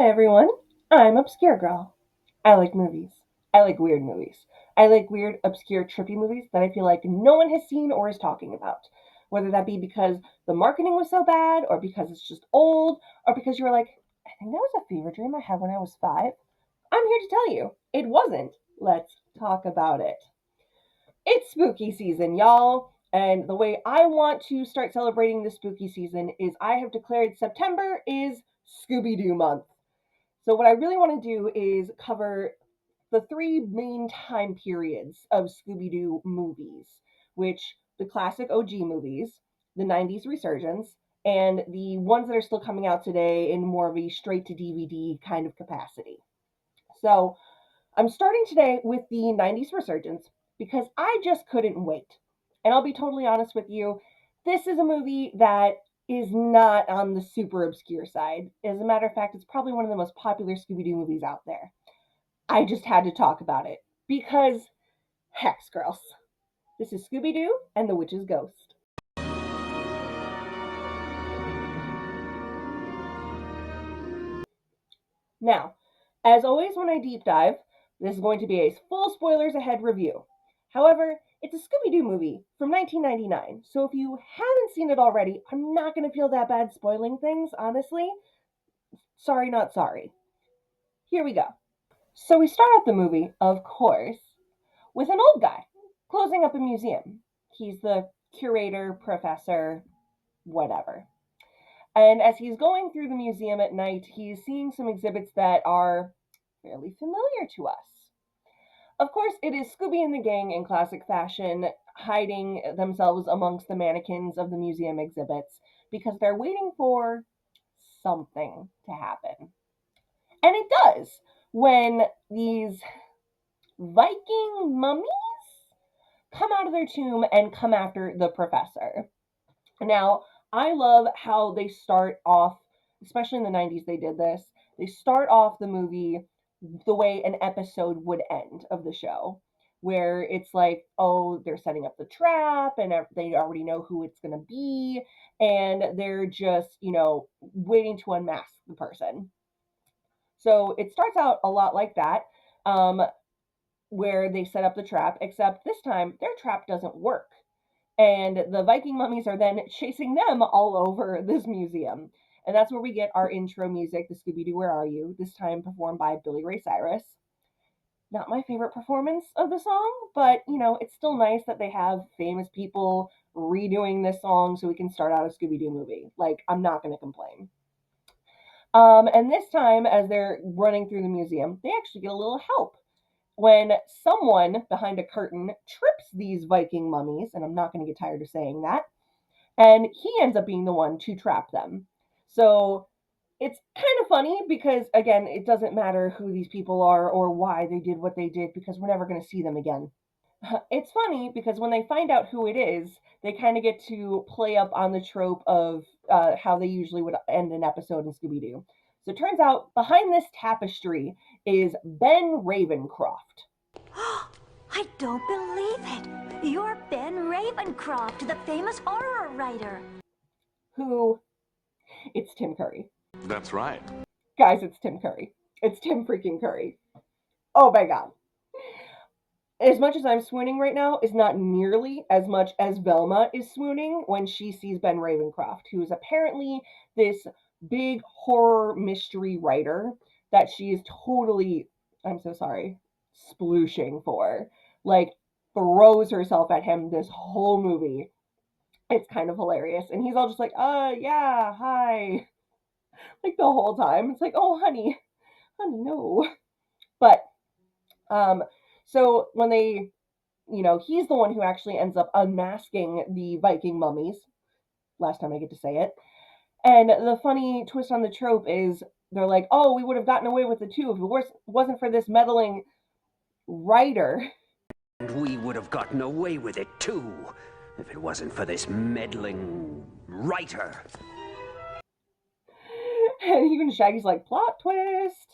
Hi everyone, I'm Obscure Girl. I like movies. I like weird movies. I like weird, obscure, trippy movies that I feel like no one has seen or is talking about. Whether that be because the marketing was so bad, or because it's just old, or because you were like, I think that was a fever dream I had when I was 5. I'm here to tell you, it wasn't. Let's talk about it. It's spooky season, y'all. And the way I want to start celebrating the spooky season is I have declared September is Scooby Doo month. So, what I really want to do is cover the three main time periods of Scooby Doo movies, which the classic OG movies, the 90s resurgence, and the ones that are still coming out today in more of a straight to DVD kind of capacity. So, I'm starting today with the 90s resurgence because I just couldn't wait. And I'll be totally honest with you, this is a movie that is not on the super obscure side. As a matter of fact, it's probably one of the most popular Scooby Doo movies out there. I just had to talk about it because Hex Girls. This is Scooby Doo and the Witch's Ghost. Now, as always, when I deep dive, this is going to be a full spoilers ahead review. However, it's a Scooby Doo movie from 1999, so if you haven't seen it already, I'm not going to feel that bad spoiling things, honestly. Sorry, not sorry. Here we go. So we start out the movie, of course, with an old guy closing up a museum. He's the curator, professor, whatever. And as he's going through the museum at night, he's seeing some exhibits that are fairly familiar to us. Of course, it is Scooby and the gang in classic fashion, hiding themselves amongst the mannequins of the museum exhibits because they're waiting for something to happen. And it does when these Viking mummies come out of their tomb and come after the professor. Now, I love how they start off, especially in the 90s, they did this. They start off the movie the way an episode would end of the show, where it's like, oh, they're setting up the trap and they already know who it's going to be, and they're just, waiting to unmask the person. So it starts out a lot like that. Where they set up the trap, except this time their trap doesn't work. And the Viking mummies are then chasing them all over this museum. And that's where we get our intro music, the Scooby Doo Where Are You, this time performed by Billy Ray Cyrus. Not my favorite performance of the song, but it's still nice that they have famous people redoing this song so we can start out a Scooby Doo movie. Like, I'm not going to complain. And this time, as they're running through the museum, they actually get a little help when someone behind a curtain trips these Viking mummies, and I'm not going to get tired of saying that, and he ends up being the one to trap them. So it's kind of funny because, again, it doesn't matter who these people are or why they did what they did because we're never going to see them again. It's funny because when they find out who it is, they kind of get to play up on the trope of how they usually would end an episode in Scooby Doo. So it turns out behind this tapestry is Ben Ravencroft. I don't believe it. You're Ben Ravencroft, the famous horror writer. Who? It's Tim Curry. That's right. Guys, it's Tim Curry. It's Tim freaking Curry. Oh my god. As much as I'm swooning right now is not nearly as much as Velma is swooning when she sees Ben Ravencroft, who is apparently this big horror mystery writer that she is totally, I'm so sorry, splooshing for. Like, throws herself at him this whole movie. It's kind of hilarious. And he's all just like, yeah, hi. Like the whole time. It's like, oh, honey, no. But, um, so when they he's the one who actually ends up unmasking the Viking mummies. Last time I get to say it. And the funny twist on the trope is they're like, oh, we would have gotten away with it too if it wasn't for this meddling writer. And we would have gotten away with it too if it wasn't for this meddling writer. And even Shaggy's like, plot twist.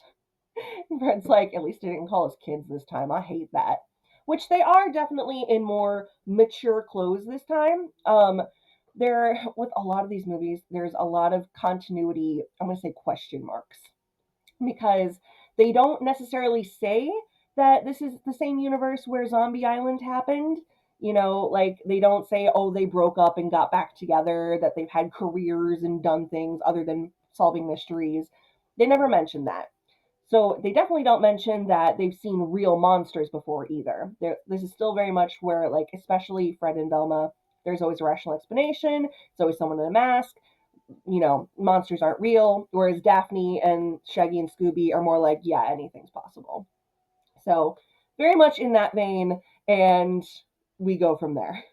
And Fred's like, at least he didn't call his kids this time. I hate that. Which they are definitely in more mature clothes this time. With a lot of these movies, there's a lot of continuity, I'm going to say question marks. because they don't necessarily say that this is the same universe where Zombie Island happened. Like they don't say, oh, they broke up and got back together, that they've had careers and done things other than solving mysteries. They never mention that. So they definitely don't mention that they've seen real monsters before either. This is still very much where, like, especially Fred and Velma, there's always a rational explanation. It's always someone in a mask. Monsters aren't real. Whereas Daphne and Shaggy and Scooby are more like, yeah, anything's possible. So very much in that vein, and we go from there.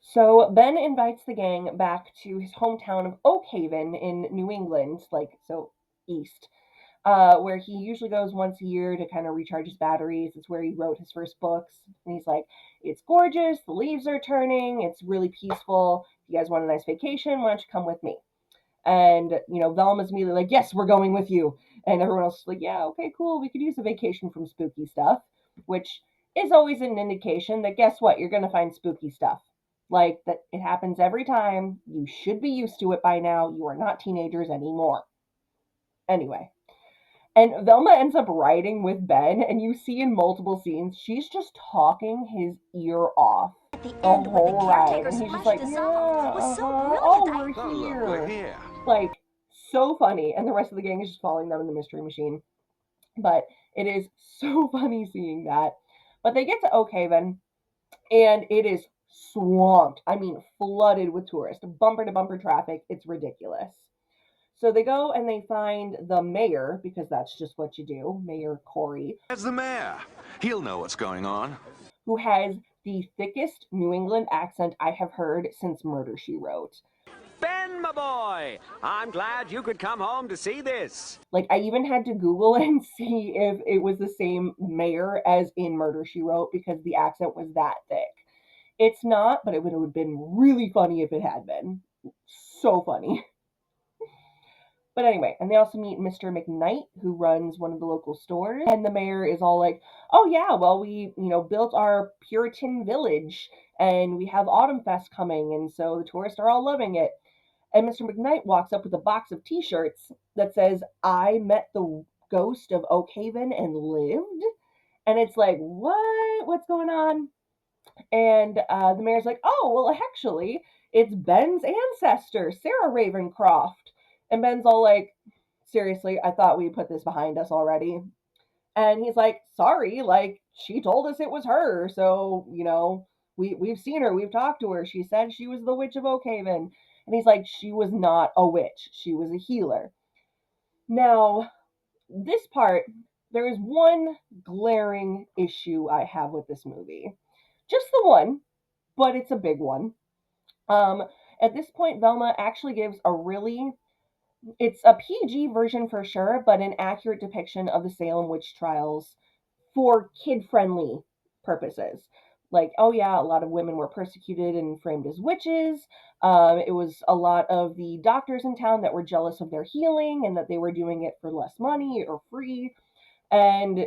So Ben invites the gang back to his hometown of Oakhaven in New England, like so east, where he usually goes once a year to kind of recharge his batteries. It's where he wrote his first books. And he's like, it's gorgeous. The leaves are turning. It's really peaceful. If you guys want a nice vacation, why don't you come with me? And, Velma's immediately like, yes, we're going with you. And everyone else is like, yeah, okay, cool. We could use a vacation from spooky stuff, which is always an indication that guess what? You're going to find spooky stuff. Like that it happens every time. You should be used to it by now. You are not teenagers anymore. Anyway, and Velma ends up riding with Ben, and you see in multiple scenes, she's just talking his ear off At the the end, when the whole ride. caretaker And he's just splashed like, us yeah, off, was so brilliant. oh, we're Oh, look, we're here. here. Like, so funny. And the rest of the gang is just following them in the mystery machine. But it is so funny seeing that. But they get to Oakhaven, and it is swamped. I mean, flooded with tourists, bumper to bumper traffic. It's ridiculous. So they go and they find the mayor, because that's just what you do, Mayor Corey, There's the mayor. He'll know what's going on. who has the thickest New England accent I have heard since Murder, She Wrote. Ben, my boy, I'm glad you could come home to see this. Like, I even had to Google and see if it was the same mayor as in Murder, She Wrote, because the accent was that thick. It's not, but it would have been really funny if it had been. So funny. But anyway, and they also meet Mr. McKnight, who runs one of the local stores. And the mayor is all like, oh, yeah, well, we, built our Puritan village and we have Autumn Fest coming. And so the tourists are all loving it. And Mr. McKnight walks up with a box of t shirts that says, I met the ghost of Oakhaven and lived. And it's like, what? What's going on? And the mayor's like, oh, well, actually, it's Ben's ancestor, Sarah Ravencroft. And Ben's all like, seriously, I thought we put this behind us already. And he's like, sorry, like, she told us it was her. So, we've seen her, we've talked to her. She said she was the witch of Oakhaven. And he's like, she was not a witch, she was a healer. Now, this part, there is one glaring issue I have with this movie. Just the one, but it's a big one. Um, at this point, Velma actually gives a really, it's a PG version for sure, but an accurate depiction of the Salem witch trials for kid friendly purposes. Like, oh yeah, a lot of women were persecuted and framed as witches. It was a lot of the doctors in town that were jealous of their healing and that they were doing it for less money or free. And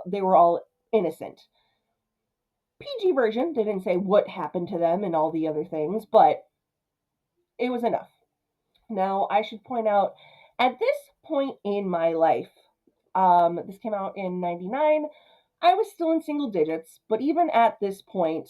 they were all innocent. PG version, they didn't say what happened to them and all the other things, but it was enough. Now, I should point out, at this point in my life, this came out in 99, I was still in single digits, but even at this point,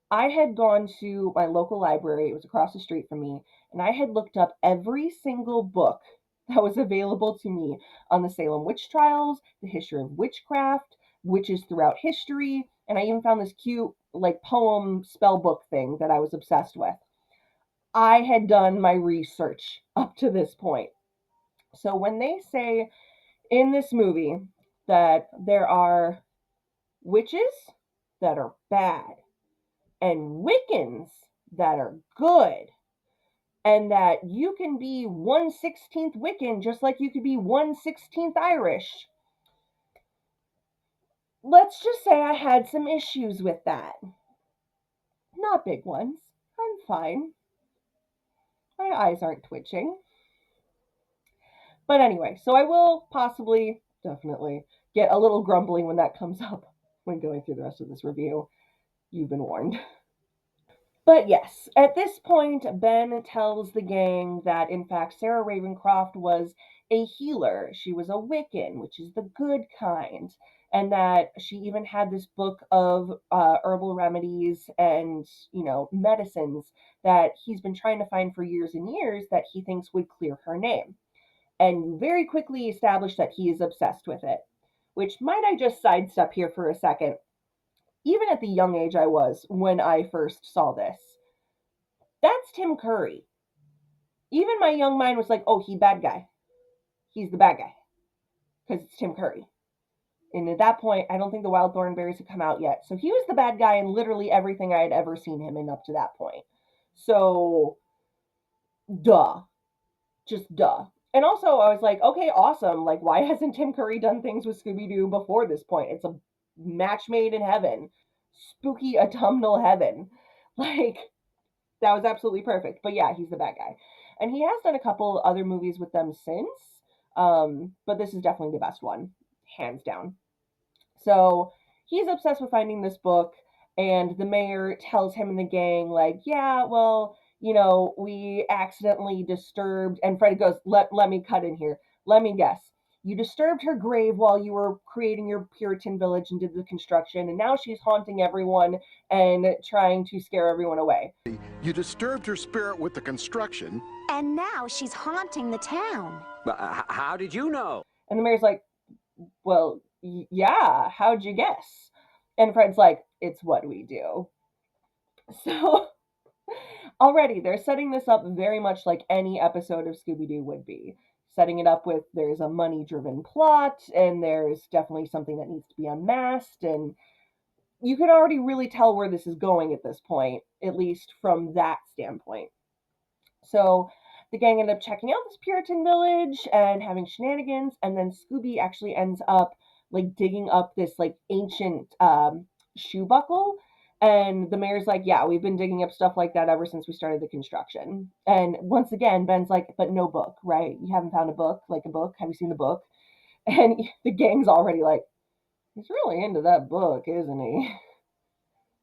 I had gone to my local library, it was across the street from me, and I had looked up every single book that was available to me on the Salem witch trials, the history of witchcraft, witches throughout history, and I even found this cute, like, poem spell book thing that I was obsessed with. I had done my research up to this point. So when they say in this movie that there are witches that are bad and Wiccans that are good, and that you can be 1/16th Wiccan just like you could be 1/16th Irish. Let's just say I had some issues with that. Not big ones. I'm fine. My eyes aren't twitching. But anyway, so I will possibly, definitely, get a little grumbly when that comes up when going through the rest of this review. You've been warned. But yes, at this point, Ben tells the gang that in fact Sarah Ravencroft was a healer. She was a Wiccan, which is the good kind. And that she even had this book of herbal remedies and, medicines that he's been trying to find for years and years that he thinks would clear her name. And very quickly established that he is obsessed with it. Which, might I just sidestep here for a second? Even at the young age I was when I first saw this, that's Tim Curry. Even my young mind was like, oh, he bad guy. He's the bad guy. Because it's Tim Curry. And at that point, I don't think the Wild Thornberrys had come out yet. So he was the bad guy in literally everything I had ever seen him in up to that point. So, duh. Just duh. And also, I was like, okay, awesome. Like, why hasn't Tim Curry done things with Scooby Doo before this point? It's a match made in heaven. Spooky autumnal heaven. Like, that was absolutely perfect. But yeah, he's the bad guy. And he has done a couple other movies with them since. But this is definitely the best one, hands down. So he's obsessed with finding this book, and the mayor tells him and the gang, like, yeah, well, we accidentally disturbed. And Fred goes, let me cut in here. Let me guess. You disturbed her grave while you were creating your Puritan village and did the construction, and now she's haunting everyone and trying to scare everyone away. You disturbed her spirit with the construction. And now she's haunting the town. How did you know? And the mayor's like, well, yeah, how'd you guess? And Fred's like, it's what we do. So already they're setting this up very much like any episode of Scooby Doo would be. Setting it up with there's a money driven plot, and there's definitely something that needs to be unmasked, and you can already really tell where this is going at this point, at least from that standpoint. So the gang end up checking out this Puritan village and having shenanigans, and then Scooby actually ends up like digging up this like ancient shoe buckle. And the mayor's like, yeah, we've been digging up stuff like that ever since we started the construction. And once again, Ben's like, but no book, right? You haven't found a book, like a book. Have you seen the book? And the gang's already like, he's really into that book, isn't he?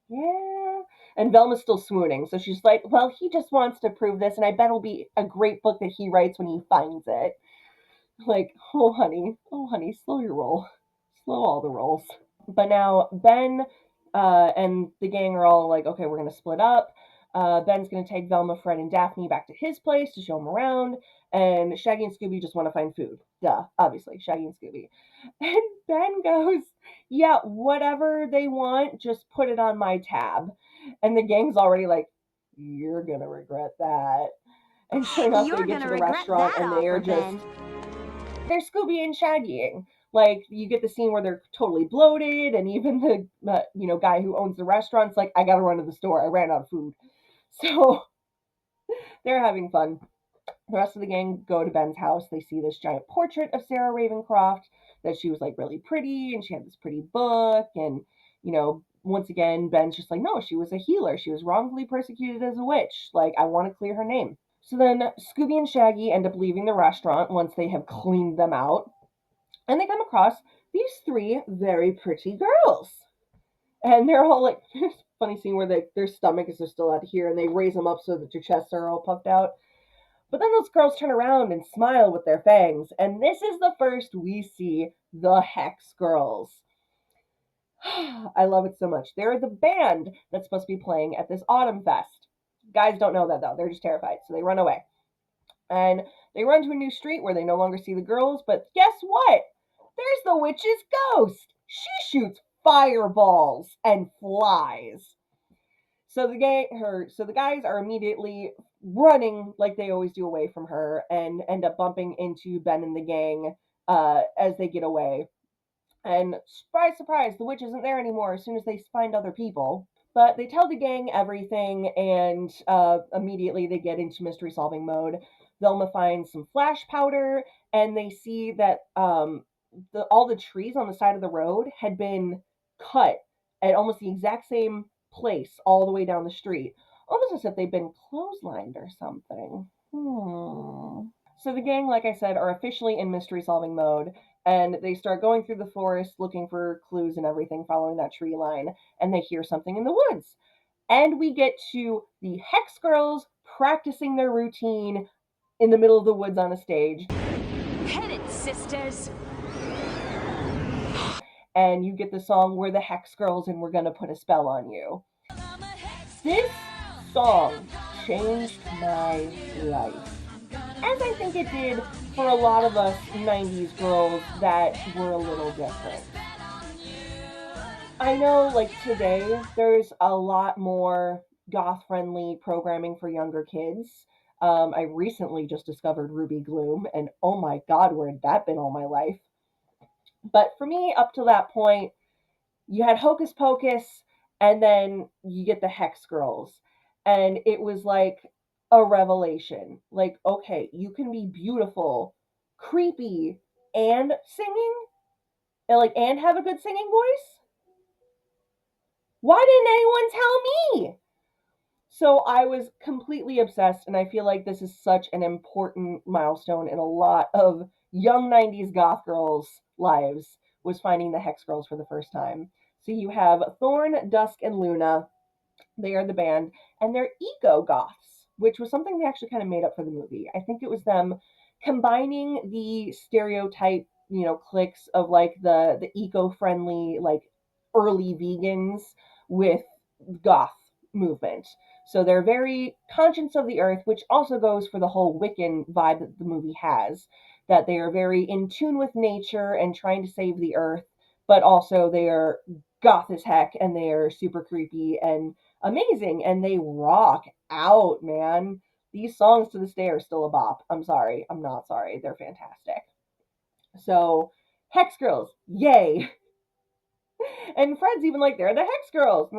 Yeah. And Velma's still swooning. So she's like, well, he just wants to prove this, and I bet it'll be a great book that he writes when he finds it. Like, oh, honey, slow your roll. Slow all the rolls. But now Ben and the gang are all like, okay, we're going to split up. Ben's going to take Velma, Fred, and Daphne back to his place to show them around. And Shaggy and Scooby just want to find food. Duh, obviously, Shaggy and Scooby. And Ben goes, yeah, whatever they want, just put it on my tab. And the gang's already like, you're going to regret that. And sure enough, they get to the restaurant and they are just, they're Scooby and Shaggying. Like, you get the scene where they're totally bloated, and even the guy who owns the restaurant's like, I gotta run to the store, I ran out of food. So they're having fun. The rest of the gang go to Ben's house. They see this giant portrait of Sarah Ravencroft, that she was like really pretty, and she had this pretty book, and once again, Ben's just like, no, she was a healer, she was wrongfully persecuted as a witch, like, I want to clear her name. So then Scooby and Shaggy end up leaving the restaurant once they have cleaned them out. And they come across these three very pretty girls. And they're all like, funny scene where their stomachs are still out here and they raise them up so that their chests are all puffed out. But then those girls turn around and smile with their fangs. And this is the first we see the Hex Girls. I love it so much. They're the band that's supposed to be playing at this Autumn Fest. Guys don't know that though. They're just terrified. So they run away. And they run to a new street where they no longer see the girls. But guess what? There's the witch's ghost. She shoots fireballs and flies. So the guys are immediately running like they always do away from her, and end up bumping into Ben and the gang as they get away. And surprise, surprise, the witch isn't there anymore as soon as they find other people. But they tell the gang everything, and immediately they get into mystery solving mode. Velma finds some flash powder, and they see that all the trees on the side of the road had been cut at almost the exact same place all the way down the street. Almost as if they'd been clotheslined or something. So the gang, like I said, are officially in mystery solving mode, and they start going through the forest looking for clues and everything, following that tree line, and they hear something in the woods. And we get to the Hex Girls practicing their routine in the middle of the woods on a stage. Hit it, sisters! And you get the song "We're the Hex Girls and We're Gonna Put a Spell on You." This song changed my life, as I think it did for a lot of us 90s girls that were a little different. I know, like, today, there's a lot more goth friendly programming for younger kids. I recently just discovered Ruby Gloom, and oh my god, where had that been all my life? But for me, up to that point, you had Hocus Pocus, and then you get the Hex Girls. And it was like a revelation. Like, okay, you can be beautiful, creepy, and singing, and have a good singing voice? Why didn't anyone tell me? So I was completely obsessed, and I feel like this is such an important milestone in a lot of young 90s goth girls' lives, was finding the Hex Girls for the first time. So you have Thorn, Dusk, and Luna. They are the band, and they're eco goths, which was something they actually kind of made up for the movie. I think it was them combining the stereotype, cliques of like the eco-friendly, like early vegans with goth movement. So they're very conscious of the earth, which also goes for the whole Wiccan vibe that the movie has. That they are very in tune with nature and trying to save the earth, but also they are goth as heck and they are super creepy and amazing, and they rock out, man. These songs to this day are still a bop. I'm sorry. I'm not sorry. They're fantastic. So, Hex Girls, yay. And Fred's even like, they're the Hex Girls.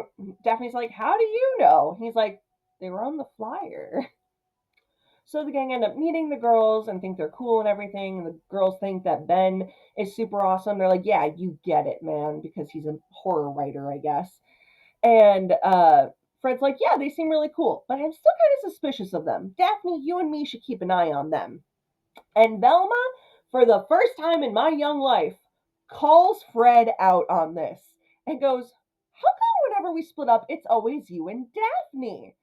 Daphne's like, how do you know? He's like, they were on the flyer. So the gang end up meeting the girls and think they're cool and everything. The girls think that Ben is super awesome. They're like, yeah, you get it, man, because he's a horror writer, I guess. And Fred's like, yeah, they seem really cool, but I'm still kind of suspicious of them. Daphne, you and me should keep an eye on them. And Velma, for the first time in my young life, calls Fred out on this and goes, how come whenever we split up, it's always you and Daphne?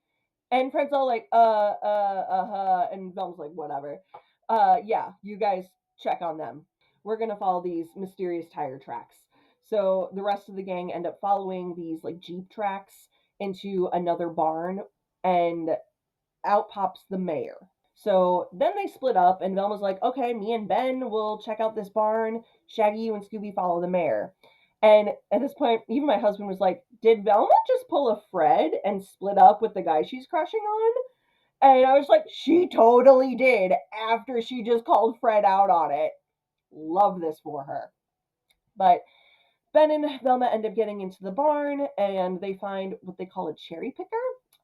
And Fred's all like, and Velma's like, whatever. Yeah, you guys check on them. We're gonna follow these mysterious tire tracks. So the rest of the gang end up following these like Jeep tracks into another barn, and out pops the mayor. So then they split up, and Velma's like, okay, me and Ben will check out this barn. Shaggy, you and Scooby follow the mayor. And at this point, even my husband was like, did Velma just pull a Fred and split up with the guy she's crushing on? And I was like, she totally did after she just called Fred out on it. Love this for her. But Ben and Velma end up getting into the barn and they find what they call a cherry picker.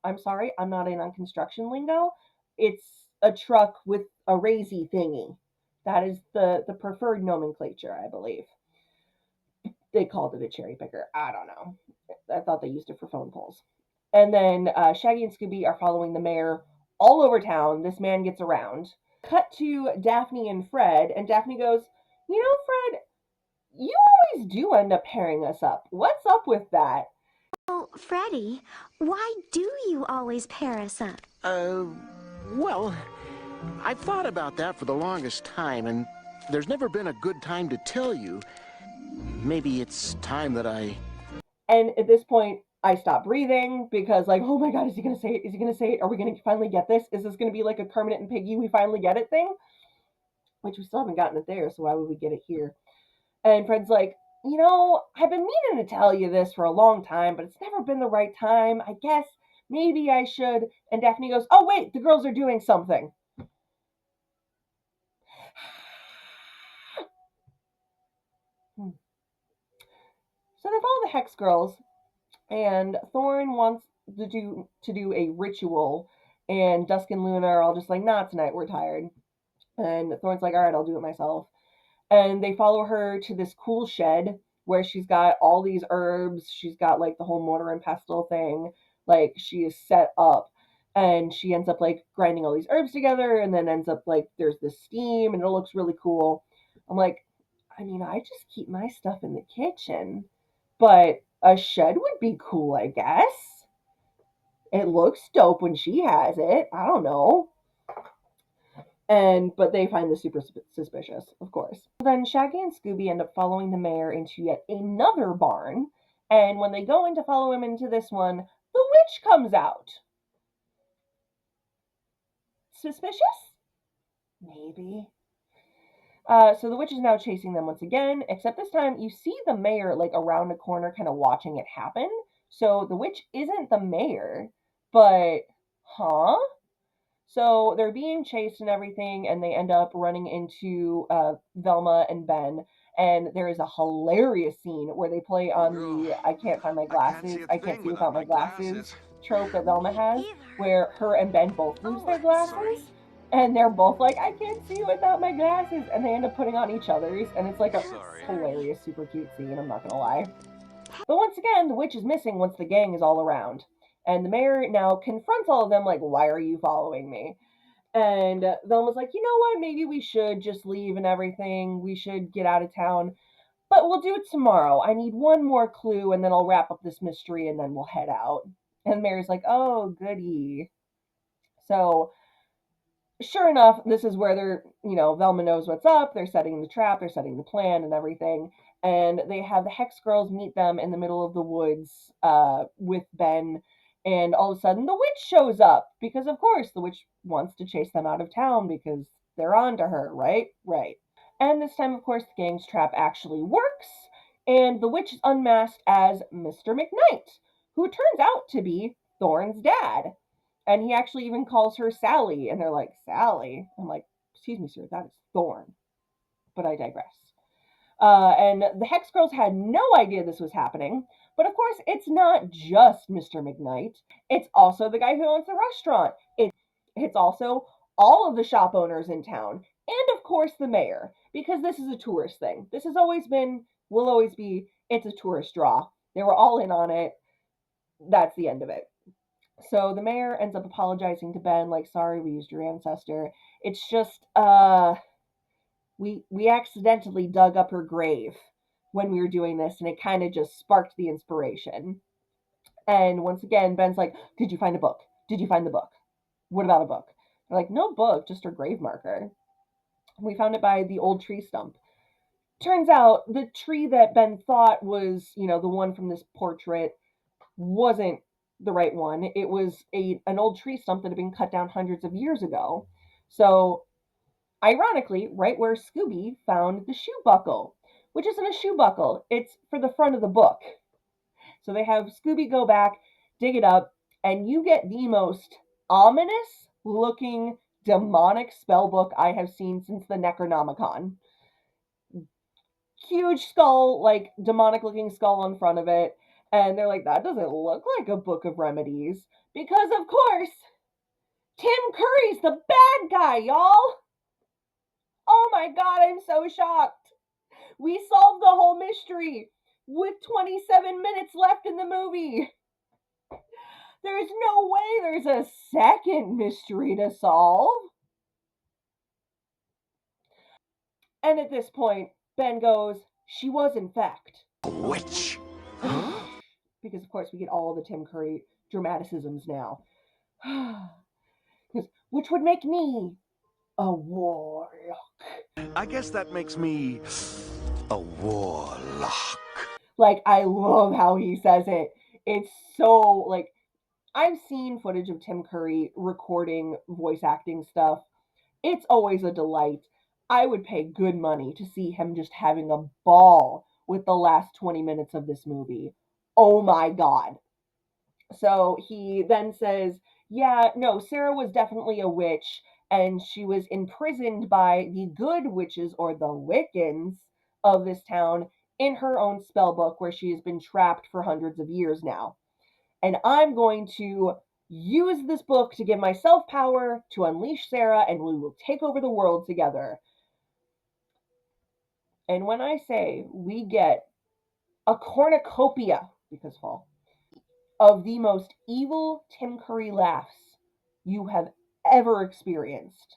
I'm sorry, I'm not in on construction lingo. It's a truck with a raisy thingy. That is the preferred nomenclature, I believe. They called it a cherry picker. I don't know. I thought they used it for phone poles. And then Shaggy and Scooby are following the mayor all over town. This man gets around. Cut to Daphne and Fred, and Daphne goes, you know, Fred, you always do end up pairing us up. What's up with that? Oh, Freddie, why do you always pair us up? Well, I've thought about that for the longest time, and there's never been a good time to tell you. Maybe it's time that I... And at this point, I stop breathing because, like, oh my god, is he gonna say it? Is he gonna say it? Are we gonna finally get this? Is this gonna be like a Kermit and Piggy, we finally get it thing? Which we still haven't gotten it there, so why would we get it here? And Fred's like, I've been meaning to tell you this for a long time, but it's never been the right time. I guess maybe I should. And Daphne goes, oh, wait, the girls are doing something. So they follow the Hex Girls, and Thorn wants to do a ritual, and Dusk and Luna are all just like, nah, tonight, we're tired. And Thorn's like, all right, I'll do it myself. And they follow her to this cool shed where she's got all these herbs. She's got like the whole mortar and pestle thing. Like she is set up, and she ends up like grinding all these herbs together, and then ends up like there's this steam, and it looks really cool. I'm like, I mean, I just keep my stuff in the kitchen, but a shed would be cool, I guess. It looks dope when she has it. I don't know. But they find this super suspicious, of course. Then Shaggy and Scooby end up following the mayor into yet another barn, and when they go in to follow him into this one, the witch comes out. Suspicious? Maybe. So the witch is now chasing them once again, except this time you see the mayor like around a corner kind of watching it happen. So the witch isn't the mayor, but huh? So they're being chased and everything, and they end up running into Velma and Ben. And there is a hilarious scene where they play on the I can't find my I can't see glasses, a I can't thing see without without my my glasses glasses. trope that Velma Me has, either. where her and Ben both lose their Oh, sorry. glasses. And they're both like, I can't see without my glasses. And they end up putting on each other's. And it's like a Sorry. hilarious, super cute scene, I'm not going to lie. But once again, the witch is missing once the gang is all around. And the mayor now confronts all of them, like, why are you following me? And Velma's like, you know what? Maybe we should just leave and everything. We should get out of town. But we'll do it tomorrow. I need one more clue and then I'll wrap up this mystery and then we'll head out. And the mayor's like, oh, goody. So sure enough, this is where Velma knows what's up. They're setting the trap, they're setting the plan and everything. And they have the Hex Girls meet them in the middle of the woods with Ben. And all of a sudden, the witch shows up because, of course, the witch wants to chase them out of town because they're on to her, right? Right. And this time, of course, the gang's trap actually works. And the witch is unmasked as Mr. McKnight, who turns out to be Thorne's dad. And he actually even calls her Sally. And they're like, Sally? I'm like, excuse me, sir, that is Thorne. But I digress. And the Hex Girls had no idea this was happening. But of course, it's not just Mr. McKnight. It's also the guy who owns the restaurant. It's also all of the shop owners in town. And of course, the mayor. Because this is a tourist thing. This has always been, will always be, it's a tourist draw. They were all in on it. That's the end of it. So the mayor ends up apologizing to Ben, like, sorry, we used your ancestor. It's just, we accidentally dug up her grave when we were doing this, and it kind of just sparked the inspiration. And once again, Ben's like, did you find a book? Did you find the book? What about a book? They're like, no book, just her grave marker. We found it by the old tree stump. Turns out the tree that Ben thought was, the one from this portrait wasn't the right one. It was an old tree stump that had been cut down hundreds of years ago. So, ironically, right where Scooby found the shoe buckle, which isn't a shoe buckle, it's for the front of the book. So they have Scooby go back, dig it up, and you get the most ominous looking demonic spell book I have seen since the Necronomicon. Huge skull, like demonic looking skull on front of it. And they're like, that doesn't look like a book of remedies. Because, of course, Tim Curry's the bad guy, y'all. Oh my god, I'm so shocked. We solved the whole mystery with 27 minutes left in the movie. There's no way there's a second mystery to solve. And at this point, Ben goes, she was in fact A witch. because of course we get all the Tim Curry dramaticisms now. Which would make me a warlock. I guess that makes me a warlock. Like, I love how he says it. It's so, like, I've seen footage of Tim Curry recording voice acting stuff. It's always a delight. I would pay good money to see him just having a ball with the last 20 minutes of this movie. Oh my god. So he then says, yeah, no, Sarah was definitely a witch, and she was imprisoned by the good witches or the Wiccans of this town in her own spell book where she has been trapped for hundreds of years now. And I'm going to use this book to give myself power to unleash Sarah, and we will take over the world together. And when I say we get a cornucopia, because fall, of the most evil Tim Curry laughs you have ever experienced.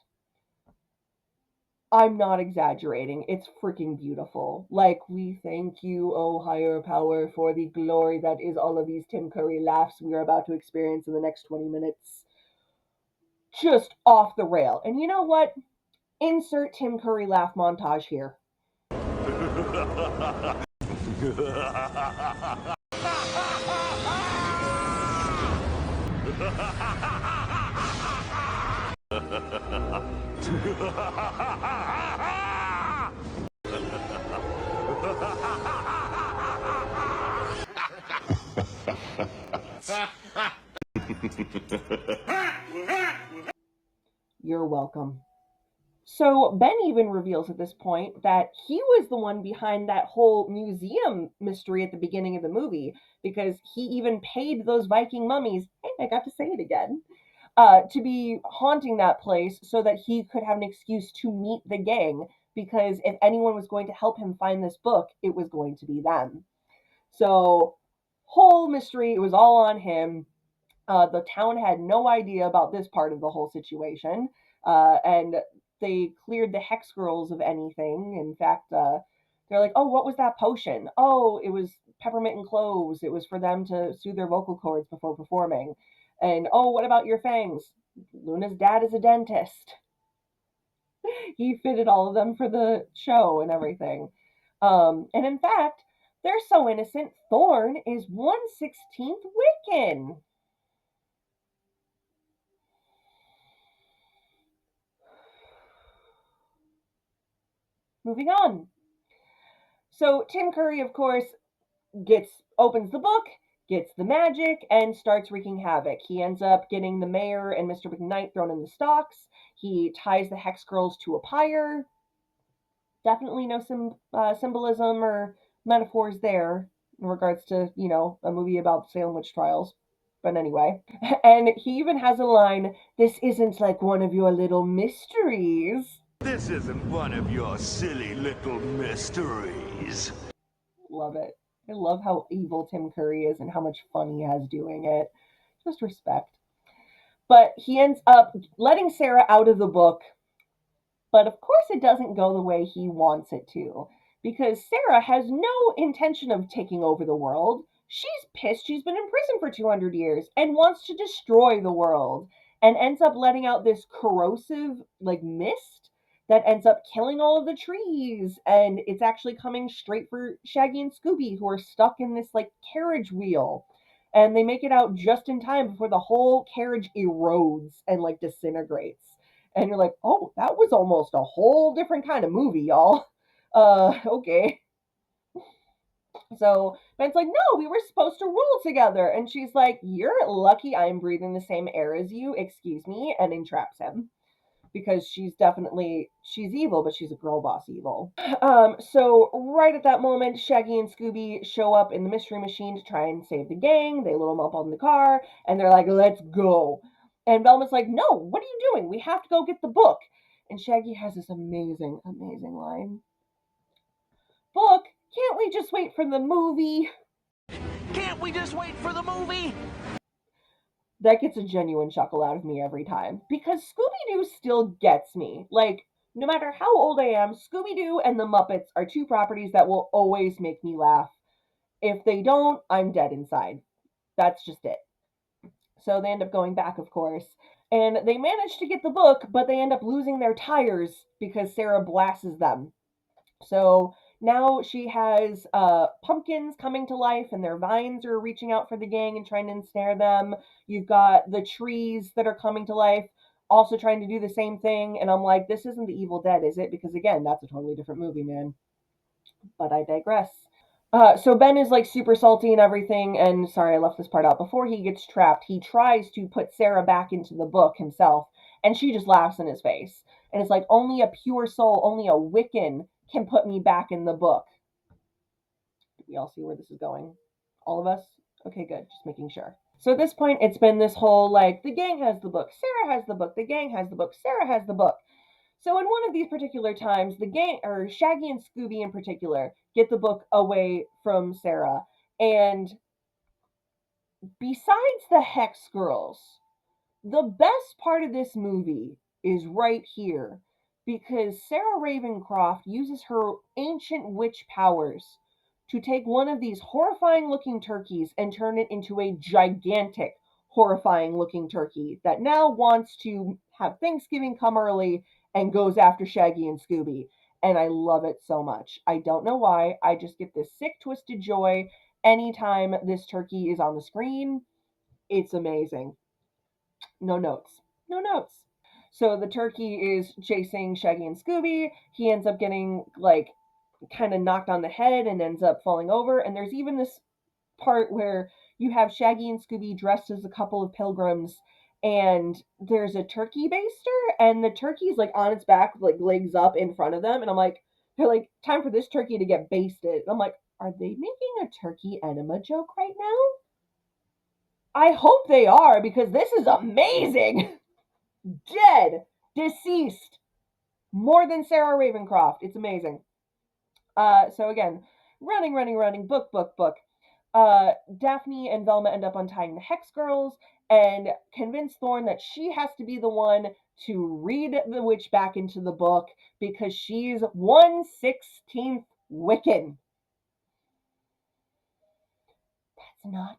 I'm not exaggerating. It's freaking beautiful. Like, we thank you, oh higher power, for the glory that is all of these Tim Curry laughs we are about to experience in the next 20 minutes. Just off the rail. And you know what? Insert Tim Curry laugh montage here. You're welcome. So Ben even reveals at this point that he was the one behind that whole museum mystery at the beginning of the movie, because he even paid those Viking mummies, hey, I got to say it again, to be haunting that place so that he could have an excuse to meet the gang, because if anyone was going to help him find this book, it was going to be them. So, whole mystery, it was all on him. The town had no idea about this part of the whole situation, and they cleared the Hex Girls of anything. In fact, they're like, "Oh, what was that potion? Oh, it was peppermint and cloves. It was for them to soothe their vocal cords before performing." And oh, what about your fangs? Luna's dad is a dentist. He fitted all of them for the show and everything. And in fact, they're so innocent. Thorn is 1/16th Wiccan. Moving on. So Tim Curry, of course, opens the book, gets the magic, and starts wreaking havoc. He ends up getting the mayor and Mr. McKnight thrown in the stocks. He ties the Hex Girls to a pyre. Definitely no symbolism or metaphors there in regards to, a movie about Salem witch trials. But anyway. And he even has a line, "This isn't like one of your little mysteries." This isn't one of your silly little mysteries. Love it. I love how evil Tim Curry is and how much fun he has doing it. Just respect. But he ends up letting Sarah out of the book. But of course, it doesn't go the way he wants it to. Because Sarah has no intention of taking over the world. She's pissed she's been in prison for 200 years and wants to destroy the world. And ends up letting out this corrosive, mist that ends up killing all of the trees. And it's actually coming straight for Shaggy and Scooby, who are stuck in this, carriage wheel. And they make it out just in time before the whole carriage erodes and, disintegrates. And you're like, oh, that was almost a whole different kind of movie, y'all. Okay. So Ben's like, no, we were supposed to rule together. And she's like, you're lucky I'm breathing the same air as you, excuse me, and entraps him. Because she's evil, but she's a girl boss evil. So right at that moment, Shaggy and Scooby show up in the mystery machine to try and save the gang. They load them up on the car, and they're like, let's go. And Velma's like, no, what are you doing? We have to go get the book. And Shaggy has this amazing, amazing line. Book? Can't we just wait for the movie? Can't we just wait for the movie? That gets a genuine chuckle out of me every time. Because Scooby-Doo still gets me. No matter how old I am, Scooby-Doo and the Muppets are two properties that will always make me laugh. If they don't, I'm dead inside. That's just it. So they end up going back, of course. And they manage to get the book, but they end up losing their tires because Sarah blasts them. So now she has pumpkins coming to life, and their vines are reaching out for the gang and trying to ensnare them. You've got the trees that are coming to life, also trying to do the same thing. And I'm like, this isn't the Evil Dead, is it? Because again, that's a totally different movie, man. But I digress. So Ben is super salty and everything, and sorry I left this part out. Before he gets trapped, he tries to put Sarah back into the book himself, and she just laughs in his face. And it's like, only a pure soul, only a Wiccan can put me back in the book. Do we all see where this is going? All of us? Okay, good. Just making sure. So at this point, it's been this whole the gang has the book, Sarah has the book, the gang has the book, Sarah has the book. So in one of these particular times, the gang, or Shaggy and Scooby in particular, get the book away from Sarah. And besides the Hex Girls, the best part of this movie is right here. Because Sarah Ravencroft uses her ancient witch powers to take one of these horrifying looking turkeys and turn it into a gigantic, horrifying looking turkey that now wants to have Thanksgiving come early and goes after Shaggy and Scooby. And I love it so much. I don't know why. I just get this sick, twisted joy anytime this turkey is on the screen. It's amazing. No notes. No notes. So the turkey is chasing Shaggy and Scooby. He ends up getting, like, kind of knocked on the head and ends up falling over. And there's even this part where you have Shaggy and Scooby dressed as a couple of pilgrims, and there's a turkey baster, and the turkey's like on its back, like legs up in front of them, and I'm like, they're like, time for this turkey to get basted. And I'm like, are they making a turkey enema joke right now? I hope they are, because this is amazing. Dead, deceased, more than Sarah Ravencroft. It's amazing. So again, running, book. Daphne and Velma end up untying the Hex Girls and convince Thorn that she has to be the one to read the witch back into the book because she's 1/16th Wiccan. That's not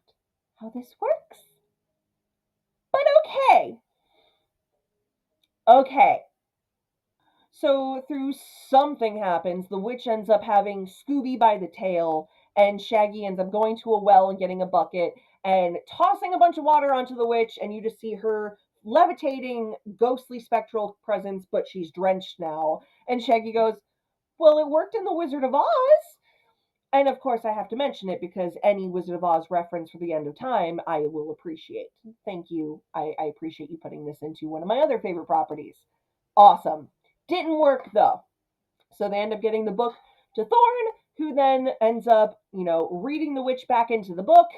how this works. But okay. Okay. So through something happens, the witch ends up having Scooby by the tail, and Shaggy ends up going to a well and getting a bucket and tossing a bunch of water onto the witch, and you just see her levitating, ghostly spectral presence, but she's drenched now. And Shaggy goes, well, it worked in The Wizard of Oz. And of course, I have to mention it because any Wizard of Oz reference for the end of time, I will appreciate. Thank you. I appreciate you putting this into one of my other favorite properties. Awesome. Didn't work though. So they end up getting the book to Thorn, who then ends up, reading the witch back into the book.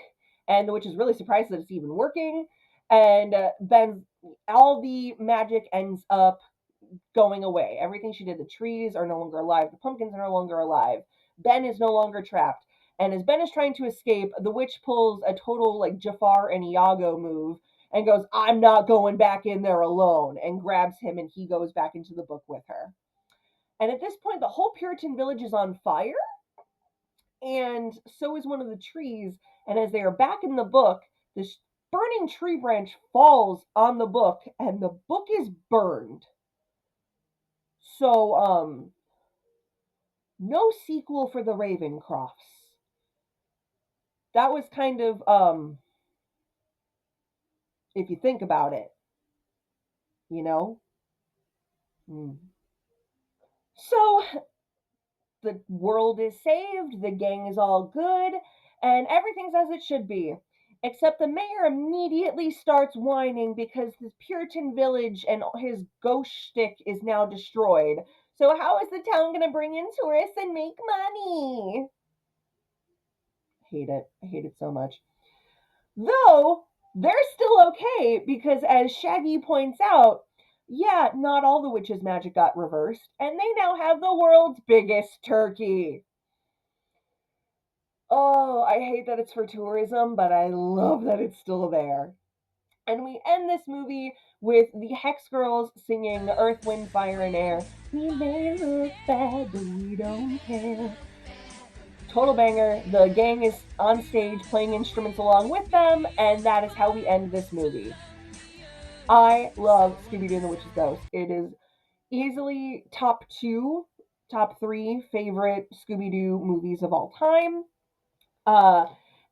And the witch is really surprised that it's even working. And then all the magic ends up going away. Everything she did, the trees are no longer alive, the pumpkins are no longer alive. Ben is no longer trapped. And as Ben is trying to escape, the witch pulls a total like Jafar and Iago move and goes, I'm not going back in there alone, and grabs him, and he goes back into the book with her. And at this point, the whole Puritan village is on fire, and so is one of the trees. And as they are back in the book, this burning tree branch falls on the book, and the book is burned. So, no sequel for the Ravencrofts. That was kind of, if you think about it, you know? So, the world is saved, the gang is all good, and everything's as it should be. Except the mayor immediately starts whining because this Puritan village and his ghost shtick is now destroyed. So how is the town going to bring in tourists and make money? I hate it so much. Though, they're still okay because, as Shaggy points out, yeah, not all the witches' magic got reversed, and they now have the world's biggest turkey. Oh, I hate that it's for tourism, but I love that it's still there. And we end this movie with the Hex Girls singing Earth, Wind, Fire, and Air. We may look bad, but we don't care. Total banger. The gang is on stage playing instruments along with them, and that is how we end this movie. I love Scooby Doo and the Witch's Ghost. It is easily top 3 favorite Scooby Doo movies of all time.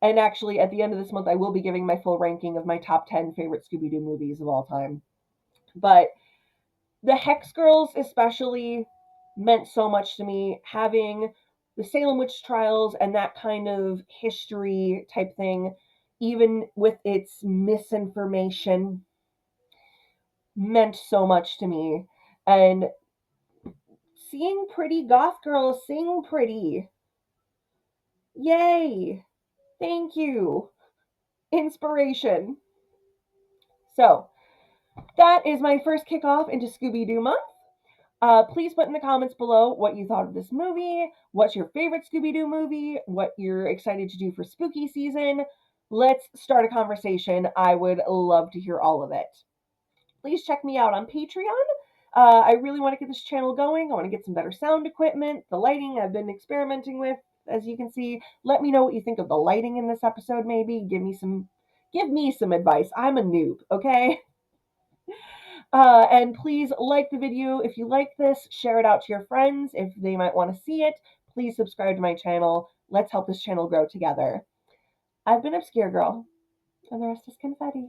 And actually, at the end of this month, I will be giving my full ranking of my top 10 favorite Scooby Doo movies of all time. But the Hex Girls, especially, meant so much to me. Having the Salem witch trials and that kind of history type thing, even with its misinformation, meant so much to me. And seeing pretty goth girls sing pretty. Yay! Thank you. Inspiration. So, that is my first kickoff into Scooby Doo month. Please put in the comments below what you thought of this movie, what's your favorite Scooby Doo movie, what you're excited to do for spooky season. Let's start a conversation. I would love to hear all of it. Please check me out on Patreon. I really want to get this channel going. I want to get some better sound equipment, the lighting I've been experimenting with, as you can see. Let me know what you think of the lighting in this episode, maybe. Give me some advice. I'm a noob, okay? And please like the video if you like this. Share it out to your friends if they might want to see it. Please subscribe to my channel. Let's help this channel grow together. I've been Obscure Girl, and the rest is confetti.